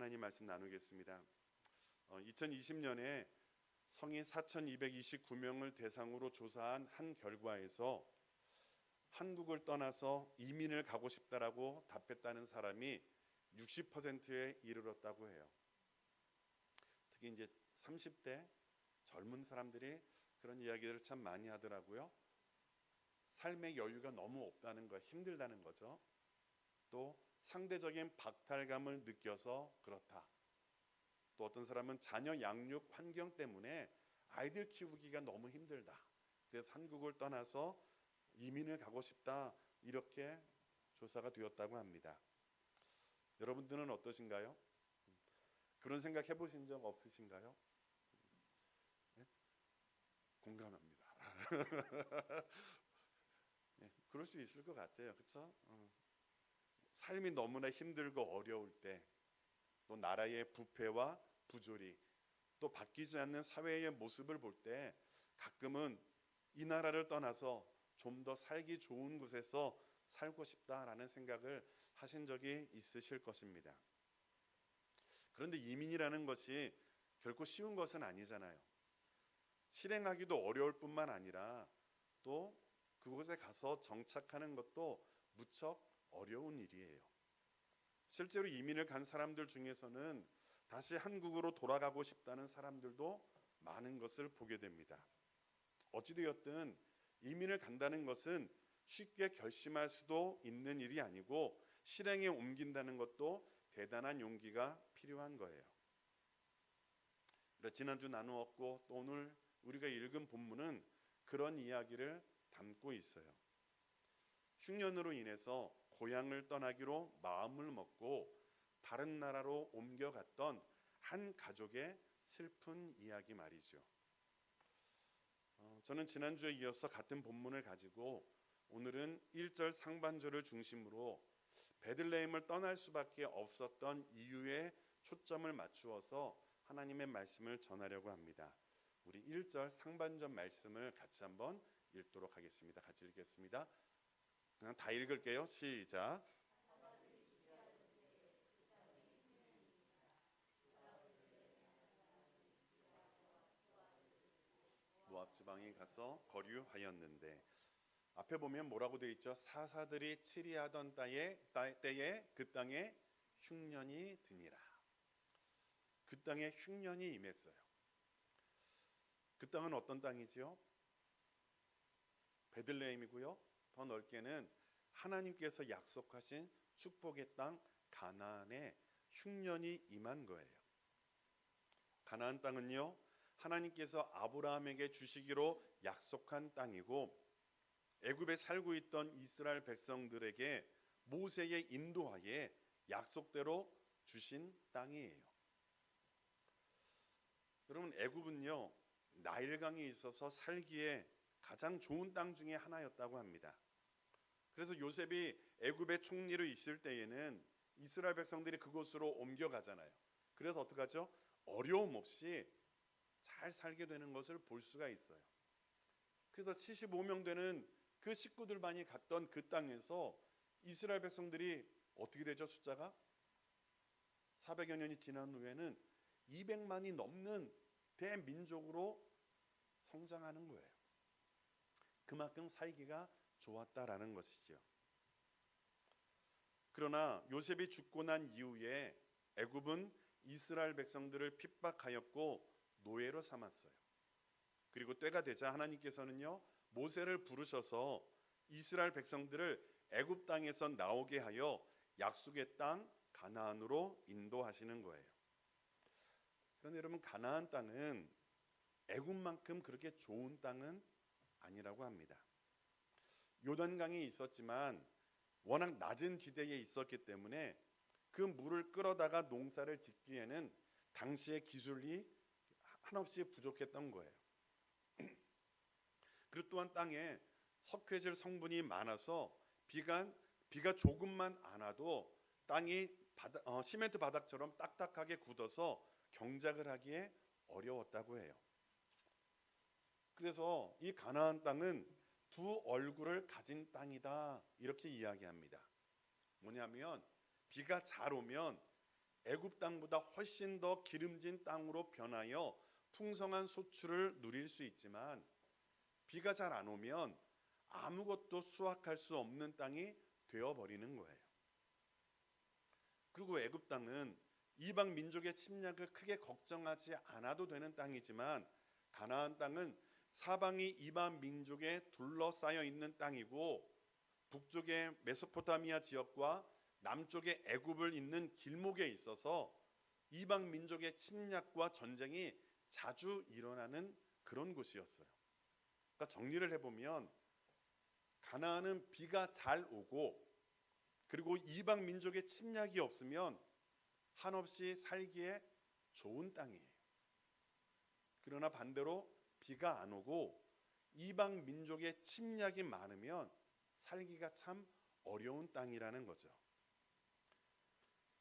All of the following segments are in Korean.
하나님 말씀 나누겠습니다. 2020년에 성인 4,229명을 대상으로 조사한 한 결과에서 한국을 떠나서 이민을 가고 싶다라고 답했다는 사람이 60%에 이르렀다고 해요. 특히 이제 30대 젊은 사람들이 그런 이야기를 참 많이 하더라고요. 삶의 여유가 너무 없다는 거, 힘들다는 거죠. 또 상대적인 박탈감을 느껴서 그렇다. 또 어떤 사람은 자녀 양육 환경 때문에 아이들 키우기가 너무 힘들다. 그래서 한국을 떠나서 이민을 가고 싶다. 이렇게 조사가 되었다고 합니다. 여러분들은 어떠신가요? 그런 생각 해보신 적 없으신가요? 네? 공감합니다. 네, 그럴 수 있을 것 같아요. 그렇죠? 삶이 너무나 힘들고 어려울 때, 또 나라의 부패와 부조리, 또 바뀌지 않는 사회의 모습을 볼 때 가끔은 이 나라를 떠나서 좀 더 살기 좋은 곳에서 살고 싶다라는 생각을 하신 적이 있으실 것입니다. 그런데 이민이라는 것이 결코 쉬운 것은 아니잖아요. 실행하기도 어려울 뿐만 아니라 또 그곳에 가서 정착하는 것도 무척 어려운 일이에요. 실제로 이민을 간 사람들 중에서는 다시 한국으로 돌아가고 싶다는 사람들도 많은 것을 보게 됩니다. 어찌되었든 이민을 간다는 것은 쉽게 결심할 수도 있는 일이 아니고 실행에 옮긴다는 것도 대단한 용기가 필요한 거예요. 지난주 나누었고 또 오늘 우리가 읽은 본문은 그런 이야기를 담고 있어요. 흉년으로 인해서 고향을 떠나기로 마음을 먹고 다른 나라로 옮겨갔던 한 가족의 슬픈 이야기 말이죠. 저는 지난주에 이어서 같은 본문을 가지고 오늘은 1절 상반절을 중심으로 베들레헴을 떠날 수밖에 없었던 이유에 초점을 맞추어서 하나님의 말씀을 전하려고 합니다. 우리 1절 상반절 말씀을 같이 한번 읽도록 하겠습니다. 같이 읽겠습니다. 다 읽을게요. 시작. 모압 지방에 가서 거류하였는데, 앞에 보면 뭐라고 되어 있죠? 사사들이 치리하던 때에 그 땅에 흉년이 드니라. 그 땅에 흉년이 임했어요. 그 땅은 어떤 땅이지요? 베들레헴이고요. 더 넓게는 하나님께서 약속하신 축복의 땅 가나안에 흉년이 임한 거예요. 가나안 땅은요, 하나님께서 아브라함에게 주시기로 약속한 땅이고 애굽에 살고 있던 이스라엘 백성들에게 모세의 인도하에 약속대로 주신 땅이에요. 여러분, 애굽은요 나일강이 있어서 살기에 가장 좋은 땅 중에 하나였다고 합니다. 그래서 요셉이 애굽의 총리로 있을 때에는 이스라엘 백성들이 그곳으로 옮겨가잖아요. 그래서 어떡하죠? 어려움 없이 잘 살게 되는 것을 볼 수가 있어요. 그래서 75명 되는 그 식구들만이 갔던 그 땅에서 이스라엘 백성들이 어떻게 되죠? 숫자가 400여 년이 지난 후에는 200만이 넘는 대민족으로 성장하는 거예요. 그만큼 살기가 좋았다라는 것이죠. 그러나 요셉이 죽고 난 이후에 애굽은 이스라엘 백성들을 핍박하였고 노예로 삼았어요. 그리고 때가 되자 하나님께서는요 모세를 부르셔서 이스라엘 백성들을 애굽 땅에서 나오게 하여 약속의 땅 가나안으로 인도하시는 거예요. 그런데 여러분, 가나안 땅은 애굽만큼 그렇게 좋은 땅은 아니라고 합니다. 요단강이 있었지만 워낙 낮은 지대에 있었기 때문에 그 물을 끌어다가 농사를 짓기에는 당시의 기술이 한없이 부족했던 거예요. 그리고 또한 땅에 석회질 성분이 많아서 비가 조금만 안 와도 땅이 시멘트 바닥처럼 딱딱하게 굳어서 경작을 하기에 어려웠다고 해요. 그래서 이 가나안 땅은 두 얼굴을 가진 땅이다 이렇게 이야기합니다. 뭐냐면 비가 잘 오면 애굽 땅보다 훨씬 더 기름진 땅으로 변하여 풍성한 소출을 누릴 수 있지만 비가 잘 안 오면 아무것도 수확할 수 없는 땅이 되어버리는 거예요. 그리고 애굽 땅은 이방 민족의 침략을 크게 걱정하지 않아도 되는 땅이지만 가나안 땅은 사방이 이방 민족에 둘러싸여 있는 땅이고 북쪽의 메소포타미아 지역과 남쪽의 애굽을 잇는 길목에 있어서 이방 민족의 침략과 전쟁이 자주 일어나는 그런 곳이었어요. 그러니까 정리를 해보면 가나안은 비가 잘 오고 그리고 이방 민족의 침략이 없으면 한없이 살기에 좋은 땅이에요. 그러나 반대로 비가 안 오고 이방 민족의 침략이 많으면 살기가 참 어려운 땅이라는 거죠.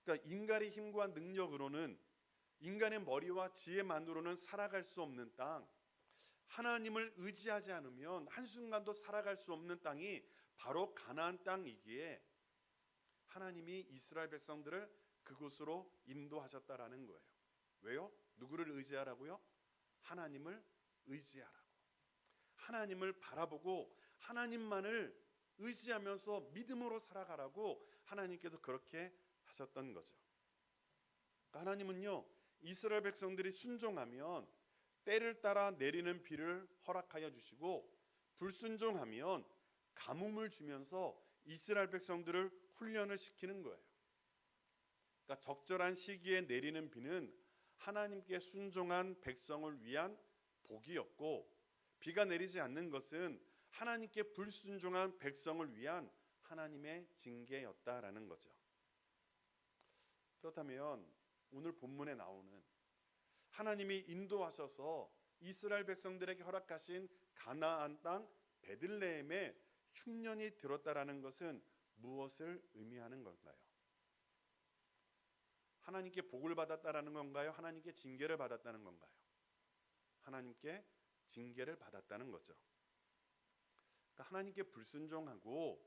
그러니까 인간의 힘과 능력으로는 인간의 머리와 지혜만으로는 살아갈 수 없는 땅, 하나님을 의지하지 않으면 한순간도 살아갈 수 없는 땅이 바로 가나안 땅이기에 하나님이 이스라엘 백성들을 그곳으로 인도하셨다라는 거예요. 왜요? 누구를 의지하라고요? 하나님을 의지하라고. 하나님을 바라보고 하나님만을 의지하면서 믿음으로 살아가라고 하나님께서 그렇게 하셨던 거죠. 그러니까 하나님은요, 이스라엘 백성들이 순종하면 때를 따라 내리는 비를 허락하여 주시고 불순종하면 가뭄을 주면서 이스라엘 백성들을 훈련을 시키는 거예요. 그러니까 적절한 시기에 내리는 비는 하나님께 순종한 백성을 위한 복이었고 비가 내리지 않는 것은 하나님께 불순종한 백성을 위한 하나님의 징계였다라는 거죠. 그렇다면 오늘 본문에 나오는 하나님이 인도하셔서 이스라엘 백성들에게 허락하신 가나안 땅 베들레헴에 흉년이 들었다라는 것은 무엇을 의미하는 건가요? 하나님께 복을 받았다라는 건가요? 하나님께 징계를 받았다는 건가요? 하나님께 징계를 받았다는 거죠. 그러니까 하나님께 불순종하고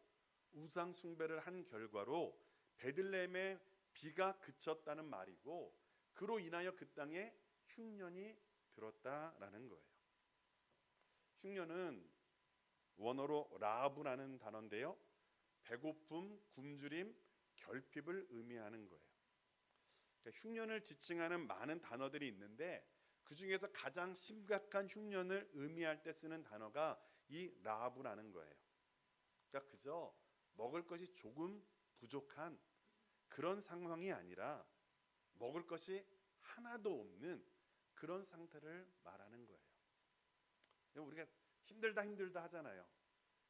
우상 숭배를 한 결과로 베들레헴에 비가 그쳤다는 말이고 그로 인하여 그 땅에 흉년이 들었다라는 거예요. 흉년은 원어로 라하브라는 단어인데요. 배고픔, 굶주림, 결핍을 의미하는 거예요. 그러니까 흉년을 지칭하는 많은 단어들이 있는데 그 중에서 가장 심각한 흉년을 의미할 때 쓰는 단어가 이 라하브라는 거예요. 그러니까 그저 먹을 것이 조금 부족한 그런 상황이 아니라 먹을 것이 하나도 없는 그런 상태를 말하는 거예요. 우리가 힘들다 하잖아요.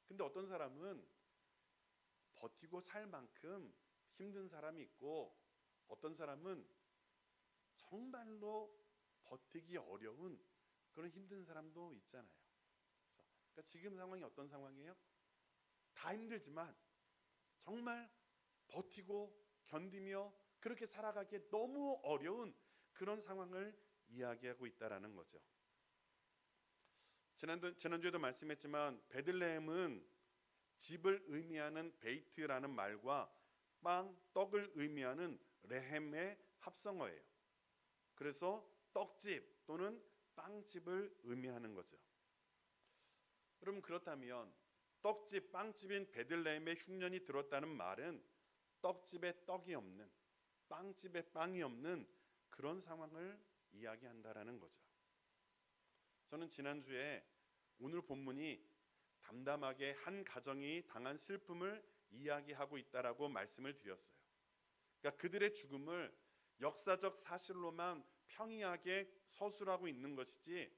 근데 어떤 사람은 버티고 살 만큼 힘든 사람이 있고 어떤 사람은 정말로 버티기 어려운 그런 힘든 사람도 있잖아요. 그러니까 지금 상황이 어떤 상황이에요? 다 힘들지만 정말 버티고 견디며 그렇게 살아가기에 너무 어려운 그런 상황을 이야기하고 있다라는 거죠. 지난주에도 말씀했지만 베들레헴은 집을 의미하는 베이트라는 말과 빵, 떡을 의미하는 레헴의 합성어예요. 그래서 떡집 또는 빵집을 의미하는 거죠. 여러분 그렇다면 떡집, 빵집인 베들레헴에 흉년이 들었다는 말은 떡집에 떡이 없는, 빵집에 빵이 없는 그런 상황을 이야기한다라는 거죠. 저는 지난주에 오늘 본문이 담담하게 한 가정이 당한 슬픔을 이야기하고 있다라고 말씀을 드렸어요. 그러니까 그들의 죽음을 역사적 사실로만 평이하게 서술하고 있는 것이지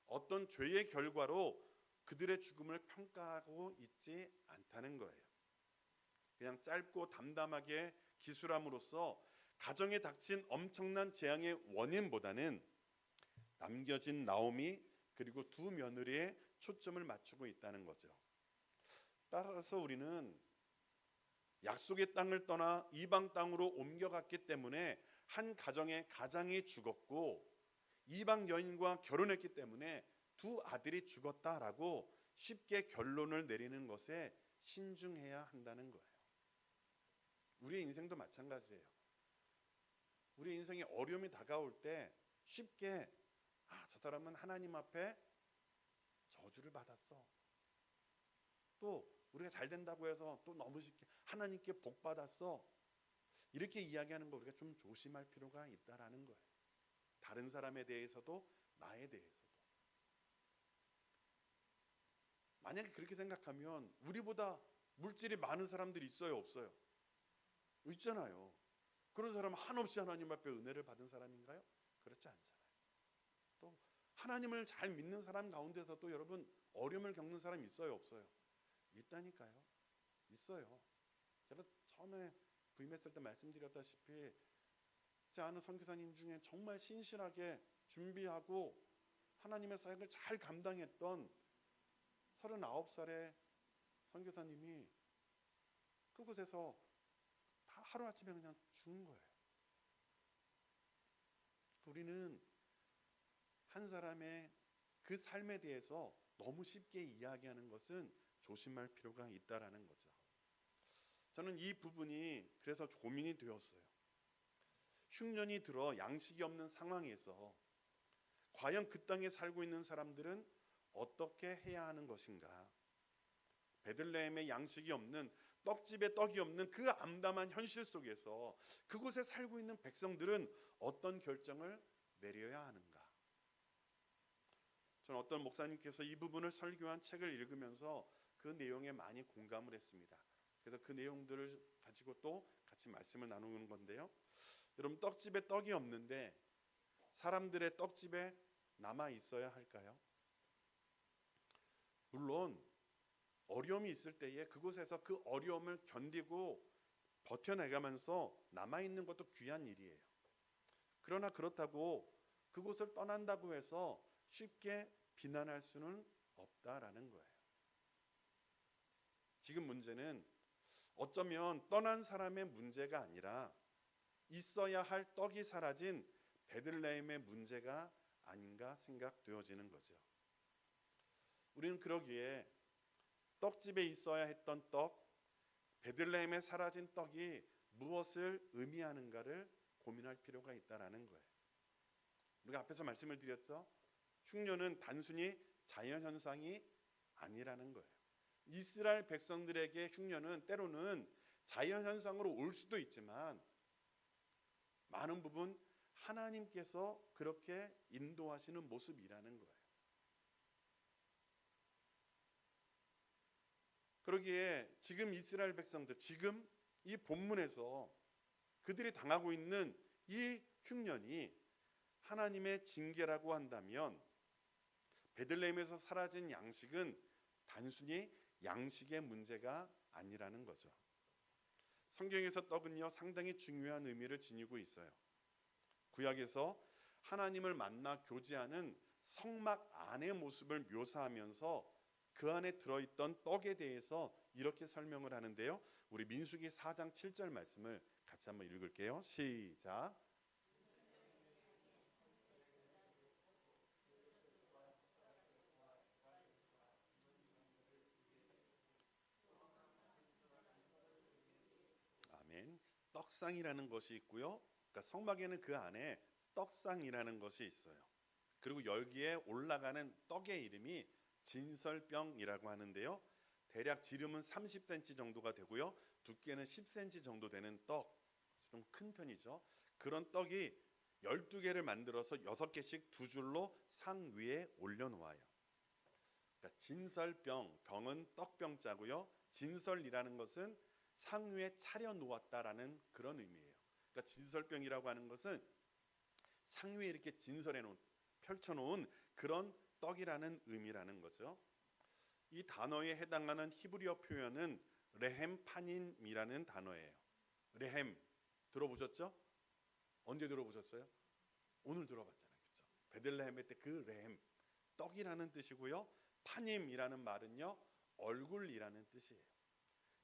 어떤 죄의 결과로 그들의 죽음을 평가하고 있지 않다는 거예요. 그냥 짧고 담담하게 기술함으로써 가정에 닥친 엄청난 재앙의 원인보다는 남겨진 나오미 그리고 두 며느리의 초점을 맞추고 있다는 거죠. 따라서 우리는 약속의 땅을 떠나 이방 땅으로 옮겨갔기 때문에 한 가정의 가장이 죽었고 이방 여인과 결혼했기 때문에 두 아들이 죽었다라고 쉽게 결론을 내리는 것에 신중해야 한다는 거예요. 우리의 인생도 마찬가지예요. 우리 인생에 어려움이 다가올 때 쉽게 저 사람은 하나님 앞에 저주를 받았어. 또 우리가 잘 된다고 해서 또 너무 쉽게 하나님께 복 받았어. 이렇게 이야기하는 거 우리가 좀 조심할 필요가 있다라는 거예요. 다른 사람에 대해서도 나에 대해서도. 만약에 그렇게 생각하면 우리보다 물질이 많은 사람들이 있어요, 없어요? 있잖아요. 그런 사람은 한없이 하나님 앞에 은혜를 받은 사람인가요? 그렇지 않잖아요. 또 하나님을 잘 믿는 사람 가운데서도 여러분 어려움을 겪는 사람이 있어요, 없어요? 있다니까요. 있어요. 제가 처음에 부임했을 때 말씀드렸다시피 제 아는 선교사님 중에 정말 신실하게 준비하고 하나님의 사역을 잘 감당했던 39살의 선교사님이 그곳에서 다 하루아침에 그냥 죽은 거예요. 우리는 한 사람의 그 삶에 대해서 너무 쉽게 이야기하는 것은 조심할 필요가 있다라는 거죠. 저는 이 부분이 그래서 고민이 되었어요. 흉년이 들어 양식이 없는 상황에서 과연 그 땅에 살고 있는 사람들은 어떻게 해야 하는 것인가? 베들레헴에 양식이 없는, 떡집에 떡이 없는 그 암담한 현실 속에서 그곳에 살고 있는 백성들은 어떤 결정을 내려야 하는가? 저는 어떤 목사님께서 이 부분을 설교한 책을 읽으면서 그 내용에 많이 공감을 했습니다. 그래서 그 내용들을 가지고 또 같이 말씀을 나누는 건데요. 여러분, 떡집에 떡이 없는데 사람들의 떡집에 남아 있어야 할까요? 물론 어려움이 있을 때에 그곳에서 그 어려움을 견디고 버텨내가면서 남아있는 것도 귀한 일이에요. 그러나 그렇다고 그곳을 떠난다고 해서 쉽게 비난할 수는 없다라는 거예요. 지금 문제는 어쩌면 떠난 사람의 문제가 아니라 있어야 할 떡이 사라진 베들레헴의 문제가 아닌가 생각되어지는 거죠. 우리는 그러기에 떡집에 있어야 했던 떡, 베들레헴에 사라진 떡이 무엇을 의미하는가를 고민할 필요가 있다라는 거예요. 우리가 앞에서 말씀을 드렸죠. 흉년은 단순히 자연현상이 아니라는 거예요. 이스라엘 백성들에게 흉년은 때로는 자연현상으로 올 수도 있지만 많은 부분 하나님께서 그렇게 인도하시는 모습이라는 거예요. 그러기에 지금 이스라엘 백성들, 지금 이 본문에서 그들이 당하고 있는 이 흉년이 하나님의 징계라고 한다면 베들레헴에서 사라진 양식은 단순히 양식의 문제가 아니라는 거죠. 성경에서 떡은요 상당히 중요한 의미를 지니고 있어요. 구약에서 하나님을 만나 교제하는 성막 안의 모습을 묘사하면서 그 안에 들어있던 떡에 대해서 이렇게 설명을 하는데요. 우리 민수기 4장 7절 말씀을 같이 한번 읽을게요. 시작. 아멘. 떡상이라는 것이 있고요. 그러니까 성막에는 그 안에 떡상이라는 것이 있어요. 그리고 여기에 올라가는 떡의 이름이 진설병이라고 하는데요. 대략 지름은 30cm 정도가 되고요. 두께는 10cm 정도 되는 떡, 좀 큰 편이죠. 그런 떡이 12개를 만들어서 6개씩 두 줄로 상 위에 올려놓아요. 그러니까 진설병, 병은 떡병자고요. 진설이라는 것은 상 위에 차려 놓았다라는 그런 의미예요. 그러니까 진설병이라고 하는 것은 상 위에 이렇게 진설해 놓은, 펼쳐 놓은 그런 떡이라는 의미라는 거죠. 이 단어에 해당하는 히브리어 표현은 레헴 파님이라는 단어예요. 레헴 들어보셨죠? 언제 들어보셨어요? 오늘 들어봤잖아요. 그렇죠? 베들레헴의 때 그 레헴 떡이라는 뜻이고요. 파님이라는 말은요 얼굴이라는 뜻이에요.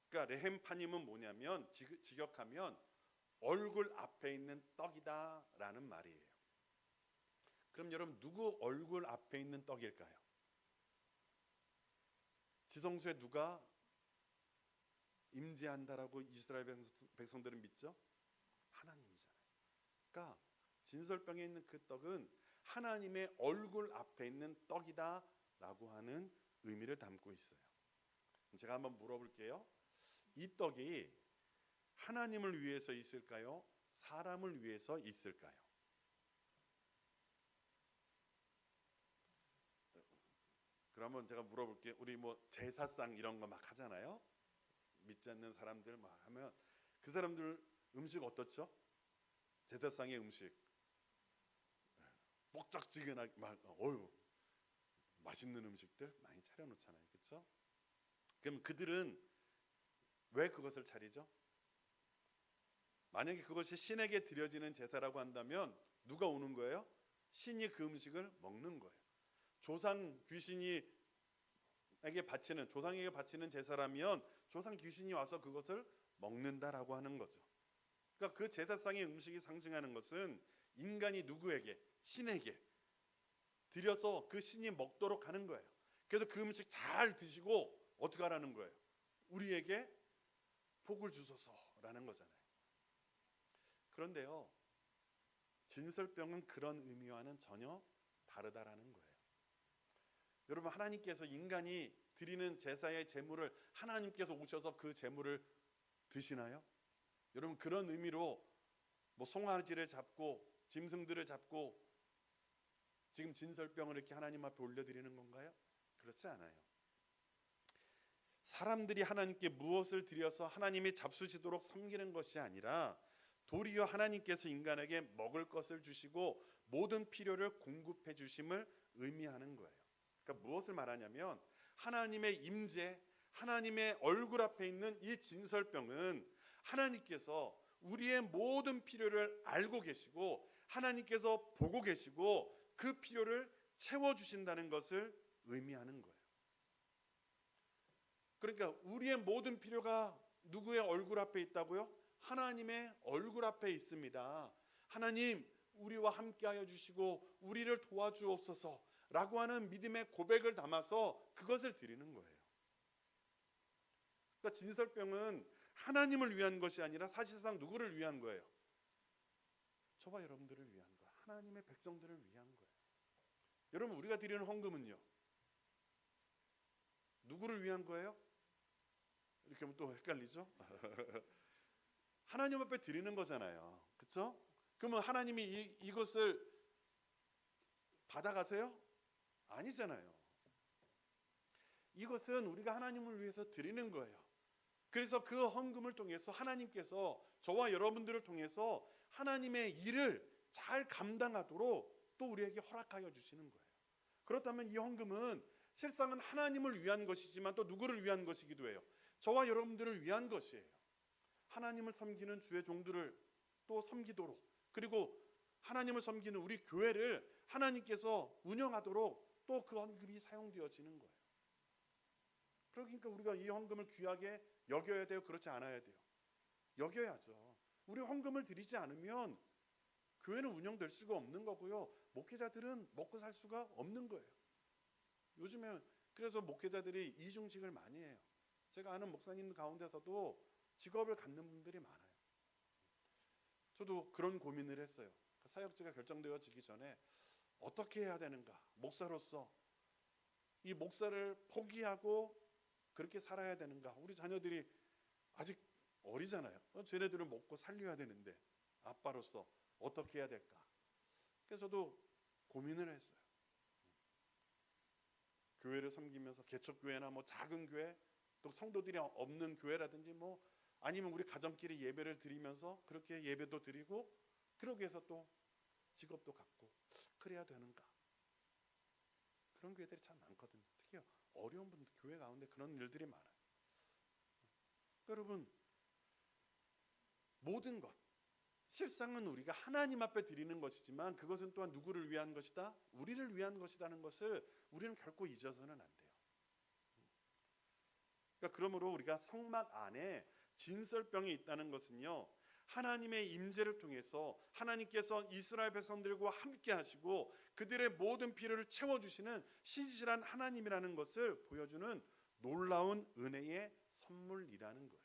그러니까 레헴 파님은 뭐냐면 직역하면 얼굴 앞에 있는 떡이다라는 말이에요. 그럼 여러분 누구 얼굴 앞에 있는 떡일까요? 지성소에 누가 임재한다라고 이스라엘 백성들은 믿죠? 하나님이잖아요. 그러니까 아까 진설병에 있는 그 떡은 하나님의 얼굴 앞에 있는 떡이다라고 하는 의미를 담고 있어요. 제가 한번 물어볼게요. 이 떡이 하나님을 위해서 있을까요? 사람을 위해서 있을까요? 그러면 제가 물어볼게요. 우리 뭐 제사상 이런 거 막 하잖아요. 믿지 않는 사람들 막 하면 그 사람들 음식 어떻죠? 제사상의 음식 뻑적지근하게 막 어유 맛있는 음식들 많이 차려놓잖아요. 그렇죠? 그럼 그들은 왜 그것을 차리죠? 만약에 그것이 신에게 드려지는 제사라고 한다면 누가 오는 거예요? 신이 그 음식을 먹는 거예요. 조상 귀신에게 바치는 제사라면 조상 귀신이 와서 그것을 먹는다라고 하는 거죠. 그러니까 그 제사상의 음식이 상징하는 것은 인간이 누구에게? 신에게 드려서 그 신이 먹도록 하는 거예요. 그래서 그 음식 잘 드시고 어떻게 하라는 거예요? 우리에게 복을 주소서라는 거잖아요. 그런데요, 진설병은 그런 의미와는 전혀 다르다라는 거예요. 여러분, 하나님께서 인간이 드리는 제사의 제물을 하나님께서 오셔서 그 제물을 드시나요? 여러분, 그런 의미로 뭐 송아지를 잡고 짐승들을 잡고 지금 진설병을 이렇게 하나님 앞에 올려드리는 건가요? 그렇지 않아요. 사람들이 하나님께 무엇을 드려서 하나님이 잡수시도록 섬기는 것이 아니라 도리어 하나님께서 인간에게 먹을 것을 주시고 모든 필요를 공급해 주심을 의미하는 거예요. 그러니까 무엇을 말하냐면 하나님의 임재, 하나님의 얼굴 앞에 있는 이 진설병은 하나님께서 우리의 모든 필요를 알고 계시고 하나님께서 보고 계시고 그 필요를 채워주신다는 것을 의미하는 거예요. 그러니까 우리의 모든 필요가 누구의 얼굴 앞에 있다고요? 하나님의 얼굴 앞에 있습니다. 하나님, 우리와 함께하여 주시고 우리를 도와주옵소서 라고 하는 믿음의 고백을 담아서 그것을 드리는 거예요. 그러니까 진설병은 하나님을 위한 것이 아니라 사실상 누구를 위한 거예요? 저와 여러분들을 위한 거예요. 하나님의 백성들을 위한 거예요. 여러분, 우리가 드리는 헌금은요, 누구를 위한 거예요? 이렇게 하면 또 헷갈리죠? 하나님 앞에 드리는 거잖아요. 그렇죠? 그러면 하나님이 이것을 받아가세요? 아니잖아요. 이것은 우리가 하나님을 위해서 드리는 거예요. 그래서 그 헌금을 통해서 하나님께서 저와 여러분들을 통해서 하나님의 일을 잘 감당하도록 또 우리에게 허락하여 주시는 거예요. 그렇다면 이 헌금은 실상은 하나님을 위한 것이지만 또 누구를 위한 것이기도 해요. 저와 여러분들을 위한 것이에요. 하나님을 섬기는 주의 종들을 또 섬기도록, 그리고 하나님을 섬기는 우리 교회를 하나님께서 운영하도록 또 그 헌금이 사용되어지는 거예요. 그러니까 우리가 이 헌금을 귀하게 여겨야 돼요? 그렇지 않아야 돼요? 여겨야죠. 우리 헌금을 드리지 않으면 교회는 운영될 수가 없는 거고요. 목회자들은 먹고 살 수가 없는 거예요. 요즘에 그래서 목회자들이 이중직을 많이 해요. 제가 아는 목사님 가운데서도 직업을 갖는 분들이 많아요. 저도 그런 고민을 했어요. 사역지가 결정되어지기 전에 어떻게 해야 되는가? 목사로서 이 목사를 포기하고 그렇게 살아야 되는가? 우리 자녀들이 아직 어리잖아요. 쟤네들을 먹고 살려야 되는데 아빠로서 어떻게 해야 될까? 그래서 저도 고민을 했어요. 교회를 섬기면서 개척교회나 뭐 작은 교회, 또 성도들이 없는 교회라든지 뭐 아니면 우리 가정끼리 예배를 드리면서 그렇게 예배도 드리고 그러기 위해서 또 직업도 갖고 그래야 되는가? 그런 교회들이 참 많거든요. 특히 어려운 분들 교회 가운데 그런 일들이 많아요. 여러분, 모든 것 실상은 우리가 하나님 앞에 드리는 것이지만 그것은 또한 누구를 위한 것이다? 우리를 위한 것이라는 것을 우리는 결코 잊어서는 안 돼요. 그러니까 그러므로 우리가 성막 안에 진설병이 있다는 것은요, 하나님의 임재를 통해서 하나님께서 이스라엘 백성들과 함께 하시고 그들의 모든 필요를 채워주시는 신실한 하나님이라는 것을 보여주는 놀라운 은혜의 선물이라는 거예요.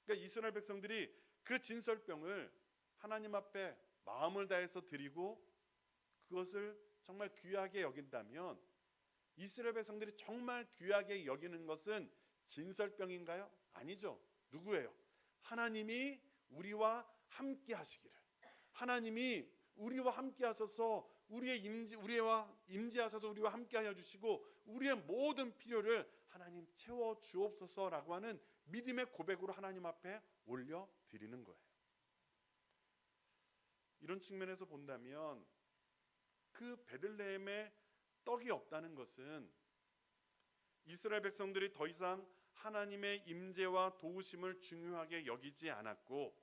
그러니까 이스라엘 백성들이 그 진설병을 하나님 앞에 마음을 다해서 드리고 그것을 정말 귀하게 여긴다면 이스라엘 백성들이 정말 귀하게 여기는 것은 진설병인가요? 아니죠. 누구예요? 하나님이 우리와 함께 하시기를, 하나님이 우리와 함께 하셔서 우리와 임재하셔서 우리와 함께 하여 주시고 우리의 모든 필요를 하나님 채워 주옵소서라고 하는 믿음의 고백으로 하나님 앞에 올려 드리는 거예요. 이런 측면에서 본다면 그 베들레헴에 떡이 없다는 것은 이스라엘 백성들이 더 이상 하나님의 임재와 도우심을 중요하게 여기지 않았고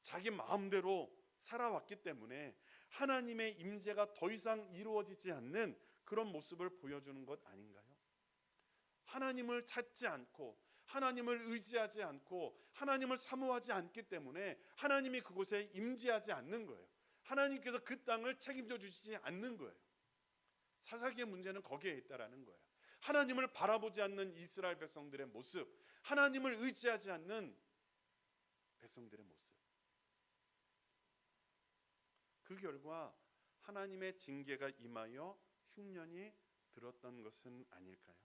자기 마음대로 살아왔기 때문에 하나님의 임재가 더 이상 이루어지지 않는 그런 모습을 보여주는 것 아닌가요? 하나님을 찾지 않고 하나님을 의지하지 않고 하나님을 사모하지 않기 때문에 하나님이 그곳에 임재하지 않는 거예요. 하나님께서 그 땅을 책임져 주시지 않는 거예요. 사사기의 문제는 거기에 있다라는 거예요. 하나님을 바라보지 않는 이스라엘 백성들의 모습, 하나님을 의지하지 않는 백성들의 모습. 그 결과 하나님의 징계가 임하여 흉년이 들었던 것은 아닐까요?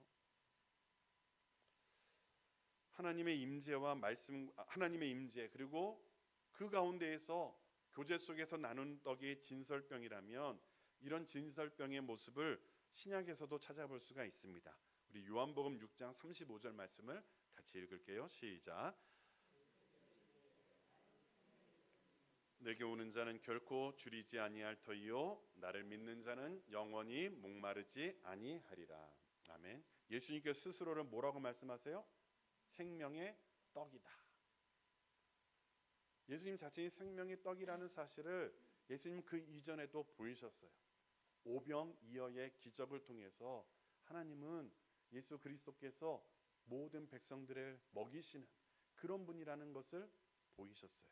하나님의 임재와 말씀, 하나님의 임재 그리고 그 가운데에서 교제 속에서 나눈 떡이 진설병이라면 이런 진설병의 모습을 신약에서도 찾아볼 수가 있습니다. 우리 요한복음 6장 35절 말씀을 같이 읽을게요. 시작. 내게 오는 자는 결코 줄이지 아니할 터이요 나를 믿는 자는 영원히 목마르지 아니하리라. 아멘. 예수님께서 스스로를 뭐라고 말씀하세요? 생명의 떡이다. 예수님 자신이 생명의 떡이라는 사실을 예수님 그 이전에도 보이셨어요. 오병이어의 기적을 통해서 하나님은 예수 그리스도께서 모든 백성들을 먹이시는 그런 분이라는 것을 보이셨어요.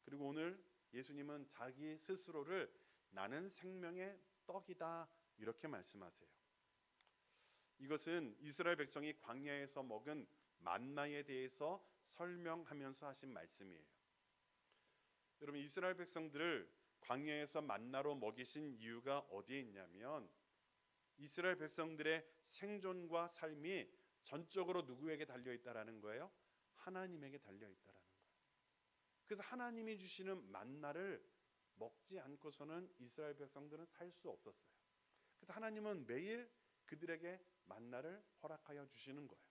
그리고 오늘 예수님은 자기 스스로를 나는 생명의 떡이다 이렇게 말씀하세요. 이것은 이스라엘 백성이 광야에서 먹은 만나에 대해서 설명하면서 하신 말씀이에요. 여러분, 이스라엘 백성들을 광야에서 만나로 먹이신 이유가 어디에 있냐면 이스라엘 백성들의 생존과 삶이 전적으로 누구에게 달려있다라는 거예요? 하나님에게 달려있다라는 거예요. 그래서 하나님이 주시는 만나를 먹지 않고서는 이스라엘 백성들은 살 수 없었어요. 그래서 하나님은 매일 그들에게 만나를 허락하여 주시는 거예요.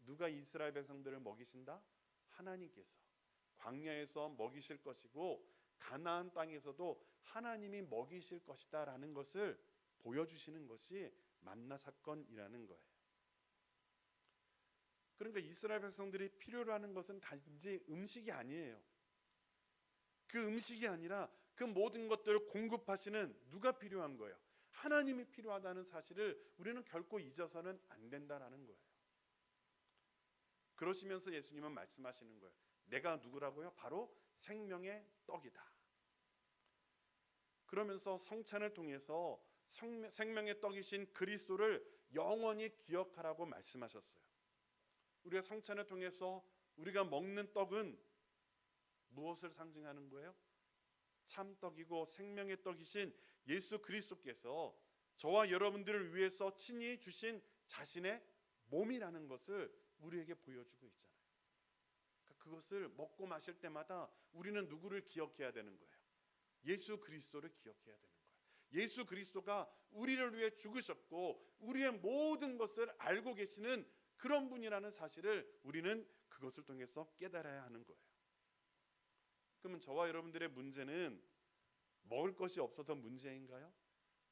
누가 이스라엘 백성들을 먹이신다? 하나님께서 광야에서 먹이실 것이고 가나안 땅에서도 하나님이 먹이실 것이다라는 것을 보여주시는 것이 만나 사건이라는 거예요. 그러니까 이스라엘 백성들이 필요로 하는 것은 단지 음식이 아니에요. 그 음식이 아니라 그 모든 것들을 공급하시는 누가 필요한 거예요? 하나님이 필요하다는 사실을 우리는 결코 잊어서는 안 된다라는 거예요. 그러시면서 예수님은 말씀하시는 거예요. 내가 누구라고요? 바로 생명의 떡이다. 그러면서 성찬을 통해서 생명의 떡이신 그리스도를 영원히 기억하라고 말씀하셨어요. 우리가 성찬을 통해서 우리가 먹는 떡은 무엇을 상징하는 거예요? 참떡이고 생명의 떡이신 예수 그리스도께서 저와 여러분들을 위해서 친히 주신 자신의 몸이라는 것을 우리에게 보여주고 있잖아요. 그러니까 그것을 먹고 마실 때마다 우리는 누구를 기억해야 되는 거예요? 예수 그리스도를 기억해야 되는 거예요. 예수 그리스도가 우리를 위해 죽으셨고 우리의 모든 것을 알고 계시는 그런 분이라는 사실을 우리는 그것을 통해서 깨달아야 하는 거예요. 그러면 저와 여러분들의 문제는 먹을 것이 없어서 문제인가요?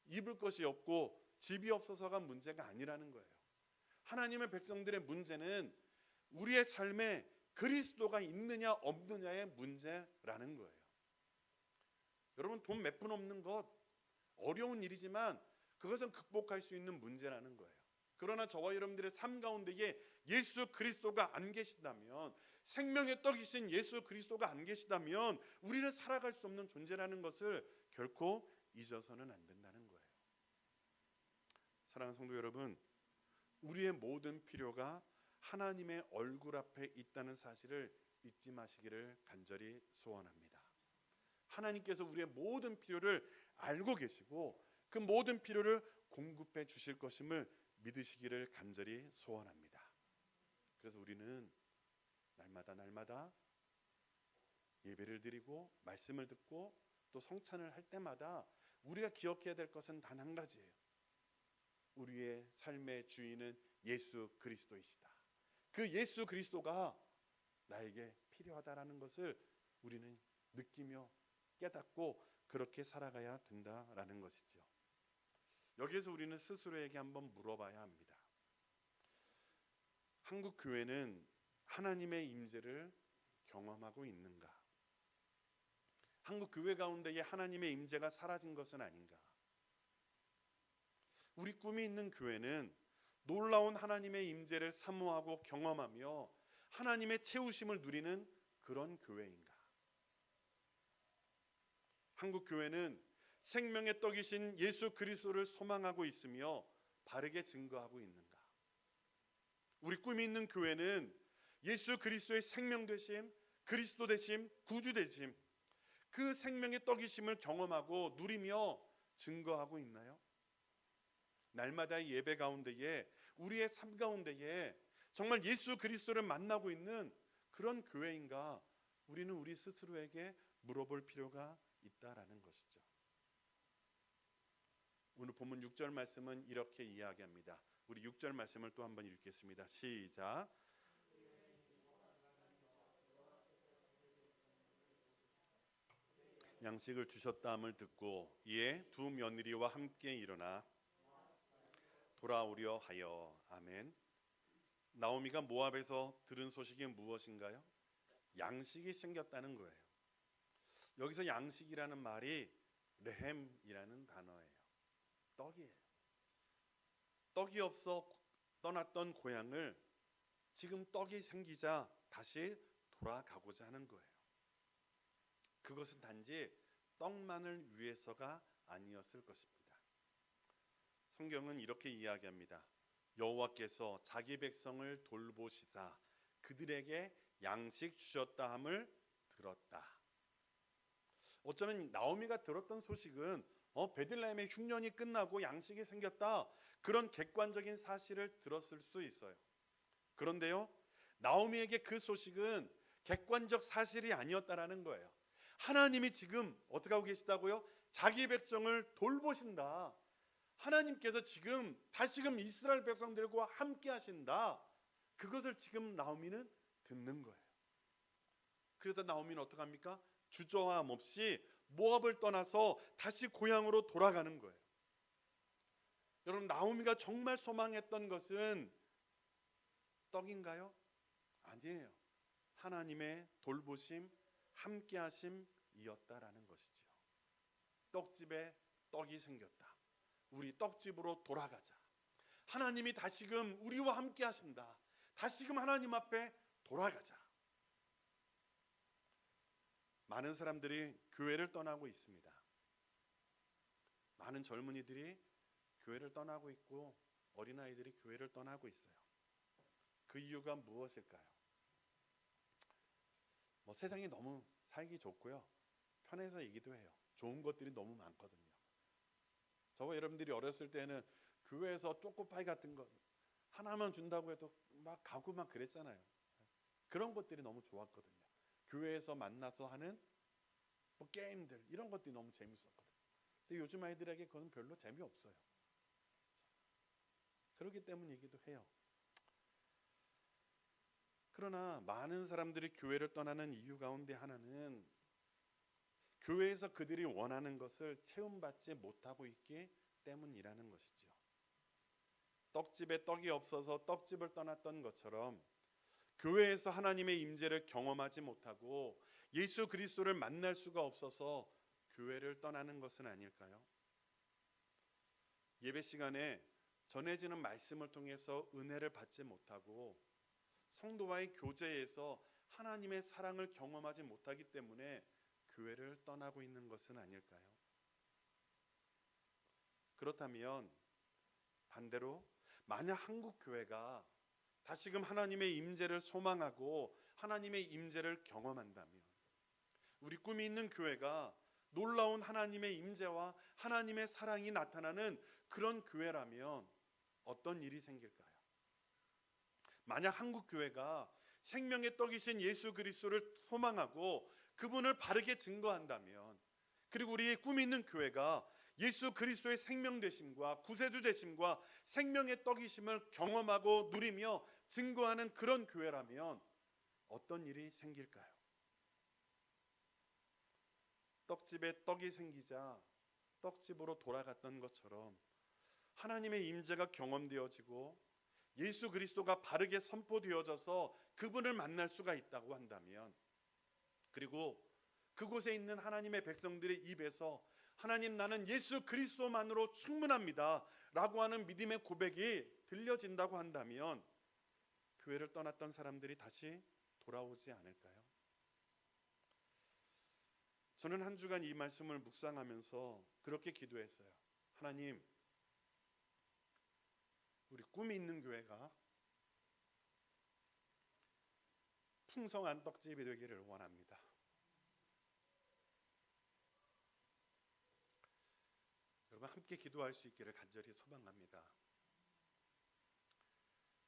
입을 것이 없고 집이 없어서가 문제가 아니라는 거예요. 하나님의 백성들의 문제는 우리의 삶에 그리스도가 있느냐 없느냐의 문제라는 거예요. 여러분, 돈 몇 푼 없는 것 어려운 일이지만 그것은 극복할 수 있는 문제라는 거예요. 그러나 저와 여러분들의 삶 가운데에 예수 그리스도가 안 계시다면, 생명의 떡이신 예수 그리스도가 안 계시다면 우리는 살아갈 수 없는 존재라는 것을 결코 잊어서는 안 된다는 거예요. 사랑하는 성도 여러분, 우리의 모든 필요가 하나님의 얼굴 앞에 있다는 사실을 잊지 마시기를 간절히 소원합니다. 하나님께서 우리의 모든 필요를 알고 계시고 그 모든 필요를 공급해 주실 것임을 믿으시기를 간절히 소원합니다. 그래서 우리는 날마다 예배를 드리고 말씀을 듣고 또 성찬을 할 때마다 우리가 기억해야 될 것은 단 한 가지예요. 우리의 삶의 주인은 예수 그리스도이시다. 그 예수 그리스도가 나에게 필요하다라는 것을 우리는 느끼며 깨닫고 그렇게 살아가야 된다라는 것이죠. 여기에서 우리는 스스로에게 한번 물어봐야 합니다. 한국 교회는 하나님의 임재를 경험하고 있는가? 한국 교회 가운데에 하나님의 임재가 사라진 것은 아닌가? 우리 꿈이 있는 교회는 놀라운 하나님의 임재를 사모하고 경험하며 하나님의 채우심을 누리는 그런 교회인가? 한국 교회는 생명의 떡이신 예수 그리스도를 소망하고 있으며 바르게 증거하고 있는가? 우리 꿈이 있는 교회는 예수 그리스도의 생명 되심, 그리스도 되심, 구주 되심, 그 생명의 떡이심을 경험하고 누리며 증거하고 있나요? 날마다의 예배 가운데에 우리의 삶 가운데에 정말 예수 그리스도를 만나고 있는 그런 교회인가? 우리는 우리 스스로에게 물어볼 필요가 있다라는 것이죠. 오늘 본문 6절 말씀은 이렇게 이야기합니다. 우리 6절 말씀을 또 한번 읽겠습니다. 시작. 양식을 주셨다 함을 듣고 이에 두 며느리와 함께 일어나 돌아오려 하여. 아멘. 나오미가 모압에서 들은 소식이 무엇인가요? 양식이 생겼다는 거예요. 여기서 양식이라는 말이 레헴이라는 단어예요. 떡이에요. 떡이 없어 떠났던 고향을 지금 떡이 생기자 다시 돌아가고자 하는 거예요. 그것은 단지 떡만을 위해서가 아니었을 것입니다. 성경은 이렇게 이야기합니다. 여호와께서 자기 백성을 돌보시사 그들에게 양식 주셨다 함을 들었다. 어쩌면 나오미가 들었던 소식은 베들레헴의 흉년이 끝나고 양식이 생겼다, 그런 객관적인 사실을 들었을 수 있어요. 그런데요, 나오미에게 그 소식은 객관적 사실이 아니었다라는 거예요. 하나님이 지금 어떻게 하고 계시다고요? 자기 백성을 돌보신다. 하나님께서 지금 다시금 이스라엘 백성들과 함께 하신다. 그것을 지금 나오미는 듣는 거예요. 그러다 나오미는 어떻게 합니까? 주저함 없이 모압을 떠나서 다시 고향으로 돌아가는 거예요. 여러분, 나오미가 정말 소망했던 것은 떡인가요? 아니에요. 하나님의 돌보심, 함께하심이었다라는 것이죠. 떡집에 떡이 생겼다. 우리 떡집으로 돌아가자. 하나님이 다시금 우리와 함께 하신다. 다시금 하나님 앞에 돌아가자. 많은 사람들이 교회를 떠나고 있습니다. 많은 젊은이들이 교회를 떠나고 있고 어린아이들이 교회를 떠나고 있어요. 그 이유가 무엇일까요? 세상이 너무 살기 좋고요, 편해서이기도 해요. 좋은 것들이 너무 많거든요. 저와 여러분들이 어렸을 때는 교회에서 초코파이 같은 거 하나만 준다고 해도 막 가고 막 그랬잖아요. 그런 것들이 너무 좋았거든요. 교회에서 만나서 하는 게임들, 이런 것들이 너무 재밌었거든요. 근데 요즘 아이들에게 그건 별로 재미없어요. 그렇기 때문이기도 해요. 그러나 많은 사람들이 교회를 떠나는 이유 가운데 하나는 교회에서 그들이 원하는 것을 체험받지 못하고 있기 때문이라는 것이죠. 떡집에 떡이 없어서 떡집을 떠났던 것처럼 교회에서 하나님의 임재를 경험하지 못하고 예수 그리스도를 만날 수가 없어서 교회를 떠나는 것은 아닐까요? 예배 시간에 전해지는 말씀을 통해서 은혜를 받지 못하고 성도와의 교제에서 하나님의 사랑을 경험하지 못하기 때문에 교회를 떠나고 있는 것은 아닐까요? 그렇다면 반대로 만약 한국 교회가 다시금 하나님의 임재를 소망하고 하나님의 임재를 경험한다면, 우리 꿈이 있는 교회가 놀라운 하나님의 임재와 하나님의 사랑이 나타나는 그런 교회라면 어떤 일이 생길까요? 만약 한국 교회가 생명의 떡이신 예수 그리스도를 소망하고 그분을 바르게 증거한다면, 그리고 우리의 꿈이 있는 교회가 예수 그리스도의 생명 되심과 구세주 되심과 생명의 떡이심을 경험하고 누리며 증거하는 그런 교회라면 어떤 일이 생길까요? 떡집에 떡이 생기자 떡집으로 돌아갔던 것처럼 하나님의 임재가 경험되어지고 예수 그리스도가 바르게 선포되어져서 그분을 만날 수가 있다고 한다면, 그리고 그곳에 있는 하나님의 백성들의 입에서 하나님, 나는 예수 그리스도만으로 충분합니다 라고 하는 믿음의 고백이 들려진다고 한다면 교회를 떠났던 사람들이 다시 돌아오지 않을까요? 저는 한 주간 이 말씀을 묵상하면서 그렇게 기도했어요. 하나님, 우리 꿈이 있는 교회가 풍성한 떡집이 되기를 원합니다. 여러분, 함께 기도할 수 있기를 간절히 소망합니다.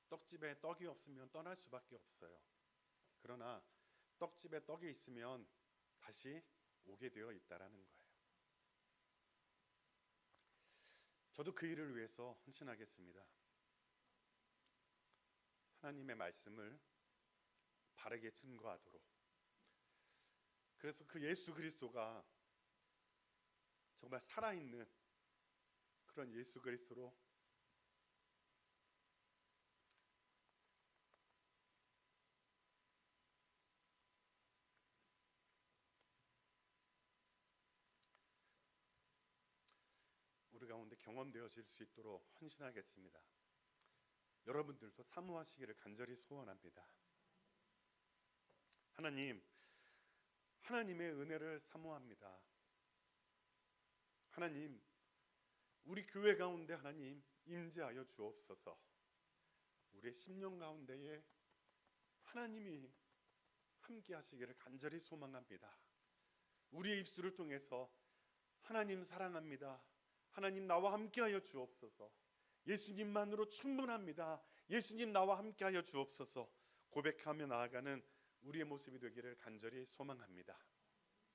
떡집에 떡이 없으면 떠날 수밖에 없어요. 그러나 떡집에 떡이 있으면 다시 오게 되어 있다라는 거예요. 저도 그 일을 위해서 헌신하겠습니다. 하나님의 말씀을 바르게 증거하도록, 그래서 그 예수 그리스도가 정말 살아있는 그런 예수 그리스도로 우리 가운데 경험되어질 수 있도록 헌신하겠습니다. 여러분들도 사모하시기를 간절히 소원합니다. 하나님, 하나님의 은혜를 사모합니다. 하나님, 우리 교회 가운데 하나님 임재하여 주옵소서. 우리의 심령 가운데에 하나님이 함께 하시기를 간절히 소망합니다. 우리의 입술을 통해서 하나님 사랑합니다, 하나님 나와 함께하여 주옵소서, 예수님만으로 충분합니다, 예수님 나와 함께하여 주옵소서 고백하며 나아가는 우리의 모습이 되기를 간절히 소망합니다.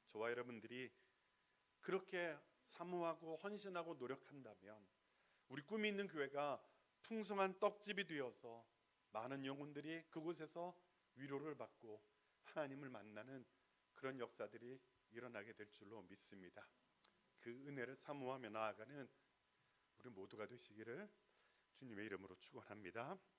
저와 여러분들이 그렇게 사모하고 헌신하고 노력한다면 우리 꿈이 있는 교회가 풍성한 떡집이 되어서 많은 영혼들이 그곳에서 위로를 받고 하나님을 만나는 그런 역사들이 일어나게 될 줄로 믿습니다. 그 은혜를 사모하며 나아가는 우리 모두가 되시기를 주님의 이름으로 축원합니다.